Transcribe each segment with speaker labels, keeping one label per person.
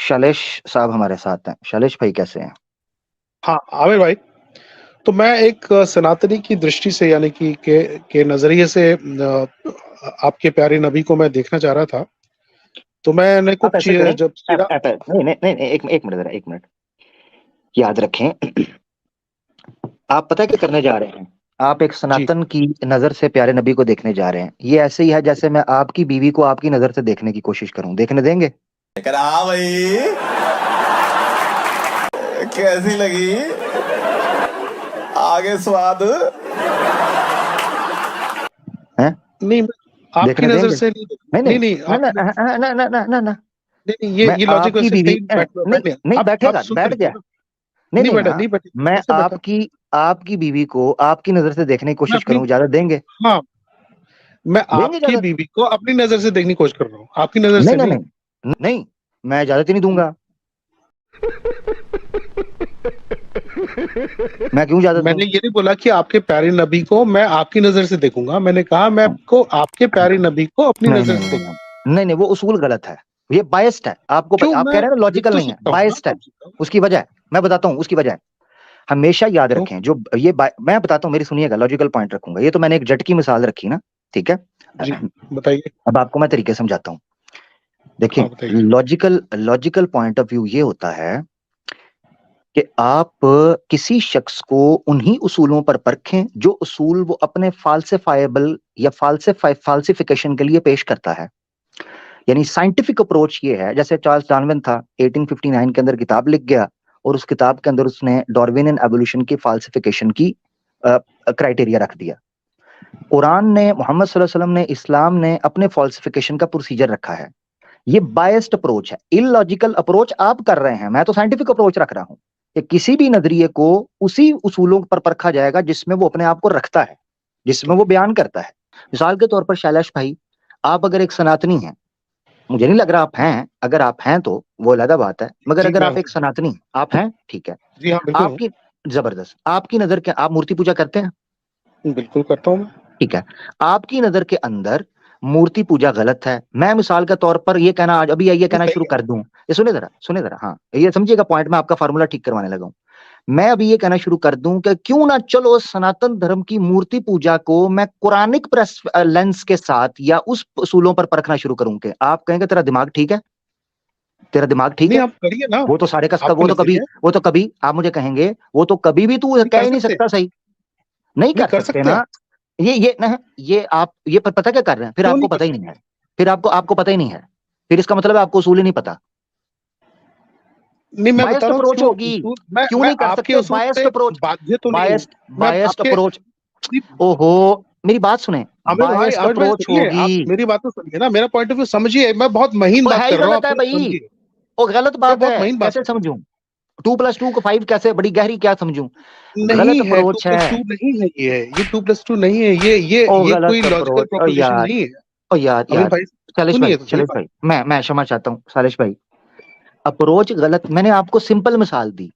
Speaker 1: शैलेश साहब हमारे साथ हैं। शैलेश भाई कैसे हैं?
Speaker 2: हाँ आमिर भाई, तो मैं एक सनातनी की दृष्टि से यानी कि के नजरिए से आपके प्यारे नबी को मैं देखना चाह रहा था। तो मैंने
Speaker 1: आप
Speaker 2: कुछ
Speaker 1: ऐसे करें,
Speaker 2: जब
Speaker 1: नहीं नहीं नहीं नहीं, एक मिनट जरा, एक मिनट याद रखें। आप पता है क्या करने जा रहे हैं? आप एक
Speaker 2: जी
Speaker 1: सनातन की नजर से प्यारे नबी को देखने जा रहे हैं। ये ऐसे ही है जैसे मैं आपकी बीवी को आपकी नजर से देखने की कोशिश करूं। देखने देंगे?
Speaker 3: हाँ भाई, कैसी लगी? आगे स्वाद।
Speaker 1: हैं?
Speaker 2: नहीं, आपकी
Speaker 1: देखने
Speaker 2: नजर
Speaker 1: देंगे?
Speaker 2: से नहीं।
Speaker 1: नहीं
Speaker 2: नहीं
Speaker 1: नहीं
Speaker 2: नहीं,
Speaker 1: ना ना
Speaker 2: आपकी नजर
Speaker 1: ना ना ना ना ना ना।
Speaker 2: नहीं नहीं,
Speaker 1: मैं
Speaker 2: ये लॉजिक
Speaker 1: आपकी
Speaker 2: वैसे
Speaker 1: बीवी
Speaker 2: सही बैठ
Speaker 1: नहीं
Speaker 2: बैठ
Speaker 1: नहीं
Speaker 2: आप
Speaker 1: बैठेगा,
Speaker 2: सुन
Speaker 1: बैठ
Speaker 2: रहे
Speaker 1: गया।
Speaker 2: हैं?
Speaker 1: नहीं
Speaker 2: नहीं
Speaker 1: नहीं
Speaker 2: बैठा,
Speaker 1: ना,
Speaker 2: नहीं बैठे,
Speaker 1: मैं
Speaker 2: कैसे बैठा?
Speaker 1: आपकी आपकी बीवी को आपकी नजर से देखने की
Speaker 2: मैं
Speaker 1: कोशिश
Speaker 2: अपनी
Speaker 1: करूं, इजाजत देंगे?
Speaker 2: हाँ, मैं
Speaker 1: देंगे
Speaker 2: आपकी
Speaker 1: इजाजत?
Speaker 2: बीवी को अपनी नजर से देखने की कोशिश कर रहा हूँ, आपकी नजर
Speaker 1: नहीं
Speaker 2: से
Speaker 1: नहीं
Speaker 2: नहीं।
Speaker 1: नहीं नहीं, मैं इजाजत ही नहीं दूंगा। मैं क्यों इजाजत दूं?
Speaker 2: मैंने ये नहीं बोला कि आपके प्यारे नबी को मैं आपकी नजर से देखूंगा, मैंने कहा मैं आपको आपके प्यारे नबी को अपनी
Speaker 1: नहीं
Speaker 2: नजर
Speaker 1: नहीं
Speaker 2: से
Speaker 1: नहीं
Speaker 2: देखूंगा।
Speaker 1: नहीं नहीं नहीं, वो उसूल गलत है। ये बायस्ड है।
Speaker 2: क्यों?
Speaker 1: आप कह
Speaker 2: मैं
Speaker 1: रहे हैं ना
Speaker 2: देख
Speaker 1: लॉजिकल
Speaker 2: तो
Speaker 1: नहीं है,
Speaker 2: सकता हूँ ना,
Speaker 1: बायस्ड है।
Speaker 2: समझ सकता हूँ।
Speaker 1: उसकी वजह है, मैं बताता हूँ उसकी वजह है। हमेशा याद
Speaker 2: क्यों?
Speaker 1: रखें, जो ये मैं बताता हूँ, मेरी सुनिएगा, लॉजिकल पॉइंट रखूंगा। ये तो मैंने एक जट की मिसाल रखी ना, ठीक है।
Speaker 2: जी बताइए।
Speaker 1: अब आपको मैं तरीके समझाता हूँ।
Speaker 2: हाँ
Speaker 1: देखिए,
Speaker 2: बताइए।
Speaker 1: लॉजिकल पॉइंट ऑफ व्यू ये होता है कि आप किसी शख्स को उन्हीं उसूलों पर परखें जो उसूल वो अपने फाल्सिफाइबल या फाल्सिफिकेशन के लिए पेश करता है। यानी साइंटिफिक अप्रोच ये है, जैसे चार्ल्स डार्विन था, 1859 के अंदर किताब लिख गया और उस किताब के अंदर उसने डार्विनियन एवोल्यूशन की फाल्सिफिकेशन की क्राइटेरिया रख दिया। कुरान ने, मोहम्मद सल्लल्लाहु अलैहि वसल्लम ने, इस्लाम ने अपने फाल्सिफिकेशन का प्रोसीजर रखा है। ये बायस्ड अप्रोच है, इलॉजिकल अप्रोच आप कर रहे हैं। मैं तो साइंटिफिक अप्रोच रख रहा हूं कि किसी भी नजरिए को उसी उसूलों पर परखा जाएगा जिसमें वो अपने आप को रखता है, जिसमें वो बयान करता है। मिसाल के तौर पर शैलेश भाई, आप अगर एक सनातनी हैं, मुझे नहीं लग रहा आप हैं, अगर आप हैं तो वो अलग बात है, मगर
Speaker 2: जी
Speaker 1: अगर
Speaker 2: मैं
Speaker 1: आप
Speaker 2: हूँ।
Speaker 1: एक सनातनी, आप हैं, ठीक है।
Speaker 2: जी हाँ बिल्कुल हूँ।
Speaker 1: आपकी, जबरदस्त, आपकी नजर के, आप मूर्ति पूजा करते हैं?
Speaker 2: बिल्कुल करता हूँ मैं।
Speaker 1: ठीक है। आपकी नजर के अंदर मूर्ति पूजा गलत है। मैं मिसाल के तौर पर ये कहना, आज अभी ये
Speaker 2: नहीं
Speaker 1: कहना
Speaker 2: सही
Speaker 1: शुरू
Speaker 2: है।
Speaker 1: कर दूं, ये सुने जरा, सुने जरा, हाँ ये समझिएगा पॉइंट, मैं आपका फार्मूला ठीक करवाने लगा हूं। मैं अभी ये कहना शुरू कर दूं कि क्यों ना चलो सनातन धर्म की मूर्ति पूजा को मैं कुरानिक प्रेस लेंस के साथ या उस उसूलों पर परखना शुरू करूं। कि आप कहेंगे तेरा दिमाग ठीक है, तेरा दिमाग ठीक
Speaker 2: नहीं
Speaker 1: है,
Speaker 2: आप करिए ना,
Speaker 1: वो तो सारे का
Speaker 2: आपका नजरिया है।
Speaker 1: वो तो कभी आप मुझे कहेंगे, वो तो कभी भी तू
Speaker 2: नहीं
Speaker 1: कह
Speaker 2: कर
Speaker 1: ही नहीं
Speaker 2: सकते,
Speaker 1: सकता सही। नहीं
Speaker 2: नहीं
Speaker 1: कर
Speaker 2: कर
Speaker 1: सकते
Speaker 2: सकते
Speaker 1: ना।
Speaker 2: आप।
Speaker 1: ये ना, ये आप ये पता क्या कर रहे हैं, फिर
Speaker 2: क्यों
Speaker 1: आपको
Speaker 2: नहीं कर
Speaker 1: पता ही नहीं
Speaker 2: सकते?
Speaker 1: है। फिर आपको आपको पता ही नहीं है, फिर इसका मतलब है आपको उसूल ही नहीं पता।
Speaker 2: नहीं मैं बता
Speaker 1: बायस्ड
Speaker 2: रहा हूँ
Speaker 1: अप्रोच
Speaker 2: क्यों
Speaker 1: होगी।
Speaker 2: उसूल,
Speaker 1: क्यों
Speaker 2: मैं
Speaker 1: नहीं कर
Speaker 2: आपके
Speaker 1: सकते
Speaker 2: उसूल
Speaker 1: बायस्ड
Speaker 2: से
Speaker 1: अप्रोच?
Speaker 2: बाध्य तो नहीं हूँ।
Speaker 1: बायस्ड
Speaker 2: मैं
Speaker 1: बायस्ड
Speaker 2: आपके
Speaker 1: अप्रोच, ओहो, मेरी बात सुने, बायस्ड
Speaker 2: आमिर भाई
Speaker 1: अप्रोच
Speaker 2: सुनिए,
Speaker 1: होगी।
Speaker 2: आप मेरी बात तो सुनिए ना, मेरा पॉइंट ऑफ व्यू समझिए। मैं बहुत महीन
Speaker 1: वो
Speaker 2: बात
Speaker 1: है ही
Speaker 2: कर रहा हूँ, आप
Speaker 1: गलत है
Speaker 2: थोड़ा
Speaker 1: भाई,
Speaker 2: समझिए।
Speaker 1: वो गलत
Speaker 2: मैं
Speaker 1: बात
Speaker 2: बहुत
Speaker 1: है,
Speaker 2: महीन बात
Speaker 1: कैसे
Speaker 2: कर रहा
Speaker 1: समझूं? 2 + 2 को 5 कैसे, बड़ी गहरी क्या समझूं?
Speaker 2: हूँ।
Speaker 1: गलत
Speaker 2: नहीं है, टू
Speaker 1: अप्रोच है।
Speaker 2: प्लस टू नहीं है, ये 2+2 नहीं है,
Speaker 1: ओ
Speaker 2: ये कोई
Speaker 1: गलत
Speaker 2: लॉजिकल
Speaker 1: अप्रोच, ओ
Speaker 2: प्रोपोजिशन
Speaker 1: यार,
Speaker 2: नहीं है।
Speaker 1: ओ यार
Speaker 2: आमिर
Speaker 1: यार।
Speaker 2: भाई
Speaker 1: शैलेश भाई,
Speaker 2: सुनिए तो सही
Speaker 1: शैलेश
Speaker 2: बात।
Speaker 1: भाई, मैं क्षमा चाहता हूँ शैलेश भाई। अप्रोच गलत, मैंने आपको सिंपल मिसाल दी।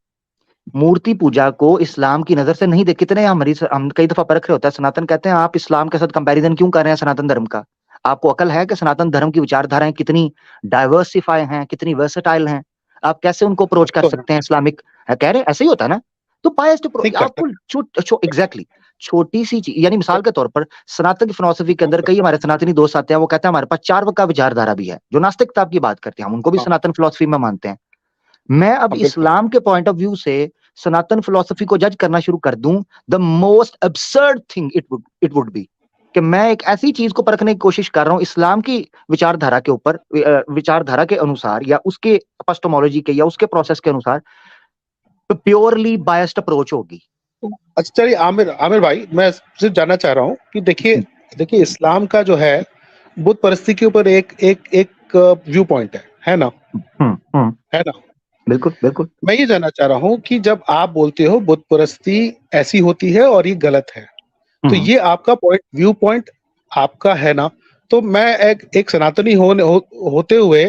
Speaker 1: मूर्ति पूजा को इस्लाम की नजर से नहीं देख, कितने हम कई दफा परख रहे होता है, सनातन कहते हैं आप इस्लाम के साथ कंपैरिजन क्यों कर रहे हैं सनातन धर्म का? आपको अकल है कि सनातन धर्म की विचारधाराएं कितनी डाइवर्सिफाई हैं, कितनी वर्सेटाइल हैं? आप कैसे उनको
Speaker 2: अब
Speaker 1: अप्रोच कर
Speaker 2: तो है,
Speaker 1: सकते हैं इस्लामिक? है कह रहे हैं ऐसे ही होता है ना? तो बायस्ड
Speaker 2: नहीं
Speaker 1: अप्रोच
Speaker 2: कर
Speaker 1: आपको
Speaker 2: सकते।
Speaker 1: एग्जैक्टली छोटी सी चीज, यानी मिसाल के तौर पर सनातन की फिलोसफी के अंदर कई हमारे सनातनी दोस्त आते हैं, वो कहते हैं हमारे पास चार्वाक का विचारधारा भी है, जो नास्तिकता की बात करते हैं, हम उनको भी
Speaker 2: हाँ
Speaker 1: सनातन फिलोसफी में मानते हैं। मैं अब
Speaker 2: हाँ बिल्कुल।
Speaker 1: इस्लाम के पॉइंट ऑफ व्यू से सनातन फिलोसफी को जज करना शुरू कर दूं, the most absurd thing it would be कि मैं एक ऐसी चीज को परखने की कोशिश कर रहा हूं इस्लाम की विचारधारा के ऊपर, विचारधारा के अनुसार या उसके एपिस्टेमोलॉजी के या उसके प्रोसेस के अनुसार, तो प्योरली बायस्ड अप्रोच होगी।
Speaker 2: अच्छा चलिए आमिर आमिर भाई, मैं सिर्फ जानना चाह रहा हूँ कि देखिए, इस्लाम का जो है बुत परस्ती के ऊपर एक एक एक व्यू पॉइंट है ना?
Speaker 1: हम्म,
Speaker 2: है ना?
Speaker 1: बिल्कुल बिल्कुल।
Speaker 2: मैं ये जानना चाह रहा हूँ कि जब आप बोलते हो बुत परस्ती ऐसी होती है और ये गलत है, तो
Speaker 1: हम्म
Speaker 2: ये आपका व्यू पॉइंट आपका है ना? तो मैं एक सनातनी होते हुए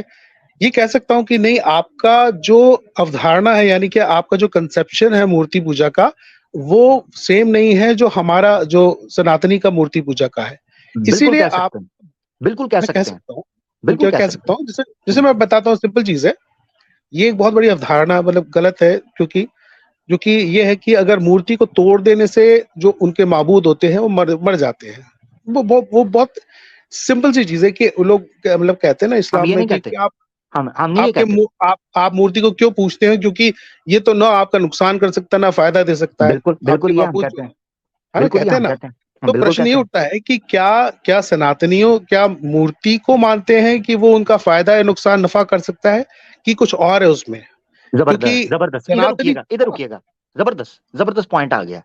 Speaker 2: ये कह सकता हूँ कि नहीं, आपका जो अवधारणा है यानी कि आपका जो कंसेप्शन है मूर्ति पूजा का, वो सेम नहीं है जो हमारा जो सनातनी का मूर्ति पूजा का है।
Speaker 1: बिल्कुल
Speaker 2: इसीलिए
Speaker 1: कह
Speaker 2: आप,
Speaker 1: सकते हैं, बिल्कुल कह
Speaker 2: मैं कह
Speaker 1: सकते हैं,
Speaker 2: सकता हूँ,
Speaker 1: बिल्कुल
Speaker 2: क्या
Speaker 1: कह
Speaker 2: कह
Speaker 1: सकते
Speaker 2: सकता
Speaker 1: हैं।
Speaker 2: हूँ, जैसे जैसे मैं बताता हूँ, सिंपल चीज है। ये एक बहुत बड़ी अवधारणा मतलब गलत है, क्योंकि ये है कि अगर मूर्ति को तोड़ देने से जो उनके माबूद होते हैं वो मर जाते हैं। वो बहुत सिंपल सी चीज है कि वो लोग मतलब कहते हैं ना
Speaker 1: हम
Speaker 2: इस्लाम
Speaker 1: ये
Speaker 2: में
Speaker 1: नहीं
Speaker 2: कि
Speaker 1: कहते,
Speaker 2: आप
Speaker 1: हम नहीं ये कहते।
Speaker 2: आप मूर्ति को क्यों पूजते हैं, क्योंकि ये तो ना आपका नुकसान कर सकता है ना फायदा दे सकता है,
Speaker 1: बिल्कुल
Speaker 2: आपके
Speaker 1: बिल्कुल ये हम
Speaker 2: माबूद जो
Speaker 1: कहते हैं,
Speaker 2: है ना,
Speaker 1: बिल्कुल ये
Speaker 2: कहते हैं
Speaker 1: हम
Speaker 2: ना।
Speaker 1: कहते हैं, हम
Speaker 2: तो
Speaker 1: बिल्कुल
Speaker 2: प्रश्न ये
Speaker 1: कहते हैं।
Speaker 2: उठता है कि क्या सनातनियों क्या मूर्ति को मानते हैं कि वो उनका फायदा या नुकसान नफा कर सकता है, कि कुछ और है उसमें? क्योंकि
Speaker 1: जबरदस्त जबरदस्त, इधर
Speaker 2: सनातनी
Speaker 1: रुकिएगा, इधर रुकिएगा। जबरदस्त जबरदस्त पॉइंट आ गया।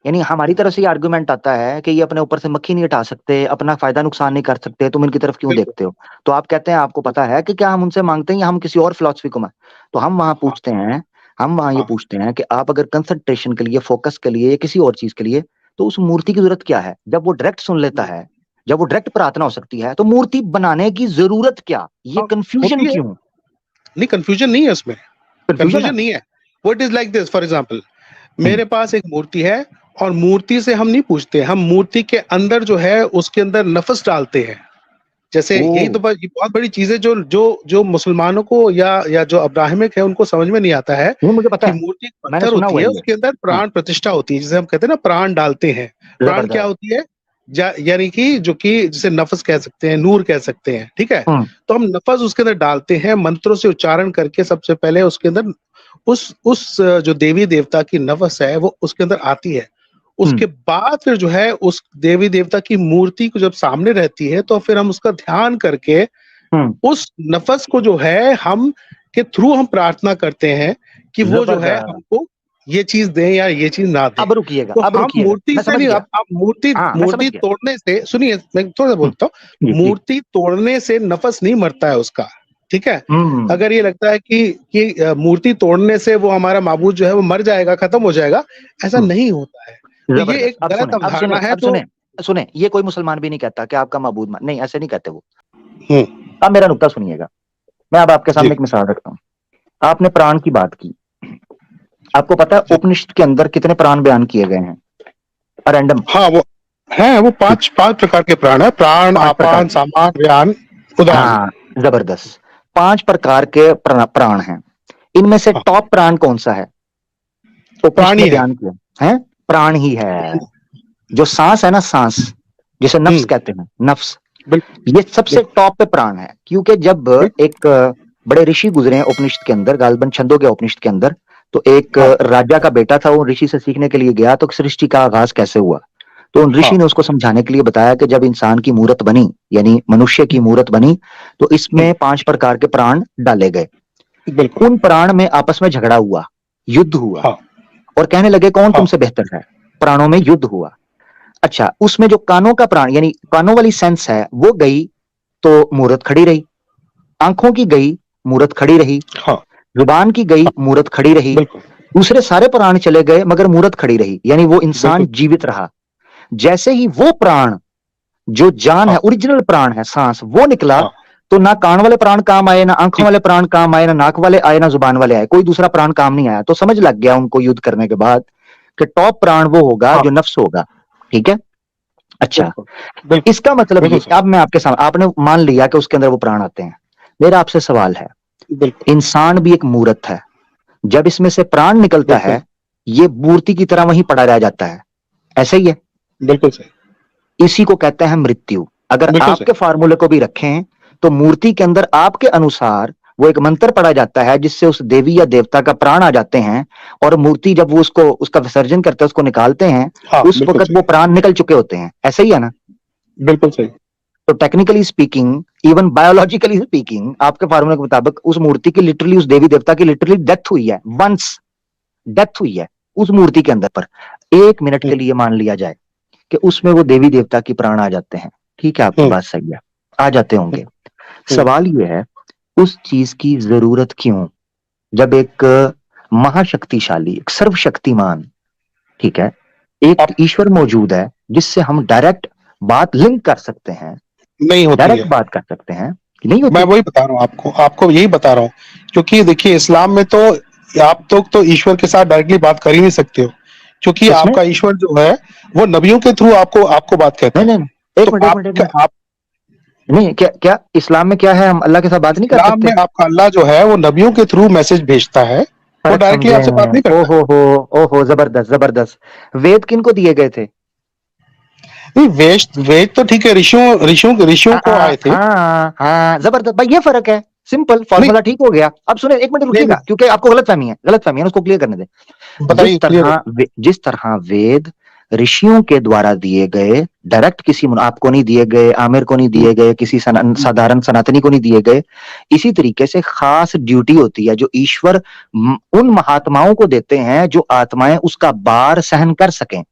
Speaker 1: यानी हमारी तरफ से ये आर्गुमेंट आता है कि ये अपने ऊपर से मक्खी नहीं हटा सकते, अपना फायदा नुकसान नहीं कर सकते, तुम इनकी तरफ क्यों
Speaker 2: बिल्कुल।
Speaker 1: देखते हो? तो आप कहते हैं आपको पता है कि क्या हम उनसे मांगते हैं या हम किसी और फिलॉसफी को तो हम वहां
Speaker 2: हाँ,
Speaker 1: पूछते हैं, हम वहां ये
Speaker 2: हाँ,
Speaker 1: पूछते हैं कि आप अगर कंसंट्रेशन के लिए, फोकस के लिए या किसी और चीज के लिए, तो उस मूर्ति की जरूरत क्या है? जब वो डायरेक्ट सुन लेता है, जब वो डायरेक्ट प्रार्थना हो सकती है, तो मूर्ति बनाने की जरूरत क्या? ये
Speaker 2: हाँ,
Speaker 1: कंफ्यूजन
Speaker 2: होती है।
Speaker 1: क्यों?
Speaker 2: नहीं, कंफ्यूजन नहीं है उसमें,
Speaker 1: कंफ्यूजन है।
Speaker 2: कंफ्यूजन नहीं है। वो it is like this, for example,
Speaker 1: hmm,
Speaker 2: मेरे पास एक मूर्ति है और मूर्ति से हम नहीं पूछते, हम मूर्ति के अंदर जो है उसके अंदर नफस डालते हैं। जैसे
Speaker 1: ओ,
Speaker 2: यही तो ये बहुत बड़ी चीज है जो जो जो मुसलमानों को या जो अब्राहमिक है उनको समझ में नहीं आता है,
Speaker 1: ये मुझे पता
Speaker 2: कि
Speaker 1: है,
Speaker 2: मूर्ति एक
Speaker 1: मैंने
Speaker 2: पत्थर
Speaker 1: सुना
Speaker 2: होती
Speaker 1: हुआ
Speaker 2: है,
Speaker 1: है ये।
Speaker 2: उसके अंदर
Speaker 1: हाँ,
Speaker 2: प्राण प्रतिष्ठा होती है, जिसे हम कहते हैं ना प्राण डालते हैं। प्राण क्या
Speaker 1: जबरदस्त।
Speaker 2: होती है? यानी कि जो कि जिसे नफस कह सकते हैं, नूर कह सकते हैं, ठीक है।
Speaker 1: हम्म
Speaker 2: तो हम नफस उसके अंदर डालते हैं, मंत्रों से उच्चारण करके सबसे पहले उसके अंदर उस जो देवी देवता की नफस है वो उसके अंदर आती है।
Speaker 1: हम्म
Speaker 2: उसके बाद फिर जो है उस देवी देवता की मूर्ति को जब सामने रहती है तो फिर हम उसका ध्यान करके
Speaker 1: हम्म
Speaker 2: उस नफस को जो है हम के थ्रू हम प्रार्थना करते हैं कि वो जो है
Speaker 1: जबरदस्त।
Speaker 2: हमको ये चीज दे या ये चीज ना दे।
Speaker 1: अब रुकिएगा,
Speaker 2: तो
Speaker 1: अब
Speaker 2: हम
Speaker 1: रुकिएगा,
Speaker 2: मूर्ति
Speaker 1: मैं
Speaker 2: से
Speaker 1: समझ
Speaker 2: नहीं,
Speaker 1: गया।
Speaker 2: आप मूर्ति
Speaker 1: हाँ, मैं समझ
Speaker 2: मूर्ति
Speaker 1: गया।
Speaker 2: तोड़ने से, सुनिए मैं थोड़ा सा बोलता हूँ,
Speaker 1: प्लीज प्लीज।
Speaker 2: मूर्ति तोड़ने से नफस नहीं मरता है उसका, ठीक है।
Speaker 1: हम्म
Speaker 2: अगर ये लगता है कि मूर्ति तोड़ने से वो हमारा माबूद जो है वो मर जाएगा, खत्म हो जाएगा, ऐसा
Speaker 1: हम्म,
Speaker 2: नहीं होता है। तो ये
Speaker 1: जबरदस्त।
Speaker 2: एक
Speaker 1: अब
Speaker 2: गलत
Speaker 1: सुने, अब
Speaker 2: अवधारणा
Speaker 1: सुने,
Speaker 2: है।
Speaker 1: अब
Speaker 2: तो
Speaker 1: सुने, सुने, ये कोई मुसलमान भी नहीं कहता कि आपका माबूद नहीं, ऐसे नहीं कहते वो।
Speaker 2: हम्म,
Speaker 1: अब मेरा नुक्ता सुनिएगा, मैं अब आपके
Speaker 2: जी,
Speaker 1: सामने एक मिसाल रखता हूँ। आपने प्राण की बात की, आपको पता है
Speaker 2: जी,
Speaker 1: उपनिषद के अंदर कितने प्राण बयान किए गए हैं? रैंडम।
Speaker 2: हाँ, वो पांच पांच प्रकार के प्राण है: प्राण,
Speaker 1: 5 प्रकार
Speaker 2: आपान,
Speaker 1: के।
Speaker 2: सामान, व्यान, उदान।
Speaker 1: हाँ, जबरदस्त। 5 प्रकार के प्राण हैं। इनमें से
Speaker 2: हाँ,
Speaker 1: टॉप प्राण कौन सा है? उपनिषद
Speaker 2: प्राणी
Speaker 1: ने
Speaker 2: है।
Speaker 1: बयान किया है, प्राण ही है। जो सांस है ना, सांस, जिसे नफ्स
Speaker 2: हम्म,
Speaker 1: कहते हैं, नफ्स,
Speaker 2: बिल्कुल,
Speaker 1: ये सबसे
Speaker 2: बिल्कुल,
Speaker 1: टॉप पे प्राण है। क्योंकि जब
Speaker 2: बिल्कुल,
Speaker 1: एक बड़े ऋषि गुजरे हैं उपनिषद के अंदर, गालबन छंदों के उपनिषद के अंदर, तो एक
Speaker 2: हाँ,
Speaker 1: राजा का बेटा था, वो ऋषि से सीखने के लिए गया, तो सृष्टि का आगाज कैसे हुआ। तो उन
Speaker 2: हाँ,
Speaker 1: ऋषि ने उसको समझाने के लिए बताया कि जब इंसान की मूरत बनी, यानी मनुष्य की मूरत बनी, तो
Speaker 2: हम्म,
Speaker 1: इसमें 5 प्रकार के प्राण डाले गए।
Speaker 2: बिल्कुल,
Speaker 1: उन प्राण में आपस में झगड़ा हुआ, युद्ध हुआ,
Speaker 2: हाँ,
Speaker 1: और कहने लगे कौन
Speaker 2: हाँ,
Speaker 1: तुमसे बेहतर है। प्राणों में युद्ध हुआ। अच्छा, उसमें जो कानों का प्राण, यानी कानों वाली सेंस है, वो गई, तो मूरत खड़ी रही। आंखों की गई, मूरत खड़ी रही।
Speaker 2: हाँ,
Speaker 1: जुबान की गई, मूरत खड़ी रही।
Speaker 2: बिल्कुल,
Speaker 1: दूसरे सारे प्राण चले गए, मगर मूरत खड़ी रही, यानी वो इंसान
Speaker 2: बिल्कुल,
Speaker 1: जीवित रहा। जैसे ही वो प्राण, जो जान है,
Speaker 2: हाँ,
Speaker 1: ओरिजिनल प्राण है, सांस, वो निकला,
Speaker 2: हाँ,
Speaker 1: तो ना कान वाले प्राण काम आए, ना आंखों
Speaker 2: ठीक,
Speaker 1: वाले प्राण काम आए, ना नाक वाले आए, ना जुबान वाले आए, कोई दूसरा प्राण काम नहीं आया। तो समझ लग गया उनको युद्ध करने के बाद कि टॉप प्राण वो होगा
Speaker 2: हाँ,
Speaker 1: जो नफ्स होगा। ठीक है। अच्छा,
Speaker 2: बिल्कुल, बिल्कुल,
Speaker 1: इसका मतलब
Speaker 2: बिल्कुल
Speaker 1: ये,
Speaker 2: सर,
Speaker 1: अब मैं आपके सामने, आपने मान लिया कि उसके अंदर वो प्राण आते हैं। मेरा आपसे सवाल है,
Speaker 2: बिल्कुल,
Speaker 1: इंसान भी एक मूर्त है, जब इसमें से प्राण निकलता
Speaker 2: बिल्कुल,
Speaker 1: है, ये मूर्ति की तरह वहीं पड़ा रह जाता है, ऐसे ही है।
Speaker 2: बिल्कुल सही,
Speaker 1: इसी को कहते हैं मृत्यु। अगर
Speaker 2: बिल्कुल सही,
Speaker 1: आपके फार्मूले को भी रखें, तो मूर्ति के अंदर आपके अनुसार वो एक मंत्र पढ़ा जाता है, जिससे उस देवी या देवता का प्राण आ जाते हैं, और मूर्ति जब वो उसको, उसका विसर्जन करते हैं, उसको निकालते हैं,
Speaker 2: हाँ,
Speaker 1: उस
Speaker 2: बिल्कुल
Speaker 1: वक्त
Speaker 2: सही,
Speaker 1: वो प्राण निकल चुके होते हैं। ऐसे ही है ना?
Speaker 2: बिल्कुल सही,
Speaker 1: तो technically speaking, even biologically speaking, आपके फार्मूले के मुताबिक उस मूर्ति की लिटरली, उस देवी देवता की लिटरली डेथ हुई है, वंस डेथ हुई है उस मूर्ति के अंदर। पर 1 मिनट के लिए मान लिया जाए कि उसमें वो देवी देवता की प्राण आ जाते हैं, ठीक है, आपकी
Speaker 2: हम्म,
Speaker 1: बात सही है, आ जाते होंगे।
Speaker 2: हम्म,
Speaker 1: सवाल ये है, उस चीज की जरूरत क्यों, जब एक महाशक्तिशाली, एक सर्वशक्तिमान, ठीक है, एक
Speaker 2: आप
Speaker 1: ईश्वर मौजूद है, जिससे हम डायरेक्ट बात लिंक कर सकते हैं,
Speaker 2: नहीं होती
Speaker 1: डायरेक्ट
Speaker 2: है।
Speaker 1: बात कर सकते हैं, कि नहीं
Speaker 2: मैं
Speaker 1: होती?
Speaker 2: वही बता रहा हूँ आपको, आपको यही बता रहा हूँ, क्योंकि देखिए इस्लाम में तो आप तो ईश्वर के साथ डायरेक्टली बात कर ही नहीं सकते हो, क्योंकि
Speaker 1: किसमें?
Speaker 2: आपका ईश्वर जो है वो नबियों के थ्रू आपको आपको बात कहता
Speaker 1: नहीं
Speaker 2: है।
Speaker 1: नहीं नहीं, एक
Speaker 2: तो
Speaker 1: मिनट, एक मिनट, एक मिनट। नहीं, क्या क्या इस्लाम में क्या है, हम अल्लाह के साथ बात नहीं कर
Speaker 2: इस्लाम
Speaker 1: सकते?
Speaker 2: में आपका अल्लाह जो है वो नबियों के थ्रू मैसेज भेजता है, वो
Speaker 1: फर्क
Speaker 2: डायरेक्टली
Speaker 1: समझे
Speaker 2: आपसे बात
Speaker 1: हैं?
Speaker 2: नहीं करता है।
Speaker 1: ओहो, जबरदस्त जबरदस्त। वेद किन को दिए गए थे?
Speaker 2: नहीं, वेद वेद तो ठीक है, ऋषियों ऋषियों ऋषियों को आए थे।
Speaker 1: हाँ, जबरदस्त भाई, ये फर्क है। सिंपल
Speaker 2: नहीं
Speaker 1: फॉर्मूला ठीक हो गया। अब सुने, एक मिनट
Speaker 2: नहीं
Speaker 1: रुकिएगा, क्योंकि आपको गलत फहमी है, उसको क्लियर करने दे।
Speaker 2: बताइए, क्लियर हो।
Speaker 1: जिस तरह वेद ऋषियों के द्वारा दिए गए, डायरेक्ट किसी आपको नहीं दिए गए, आमिर को नहीं दिए गए, किसी साधारण सनातनी को नहीं दिए गए, इसी तरीके से खास ड्यूटी होती है जो ईश्वर उन महात्माओं को देते हैं जो आत्माएं उसका भार सहन कर सकें,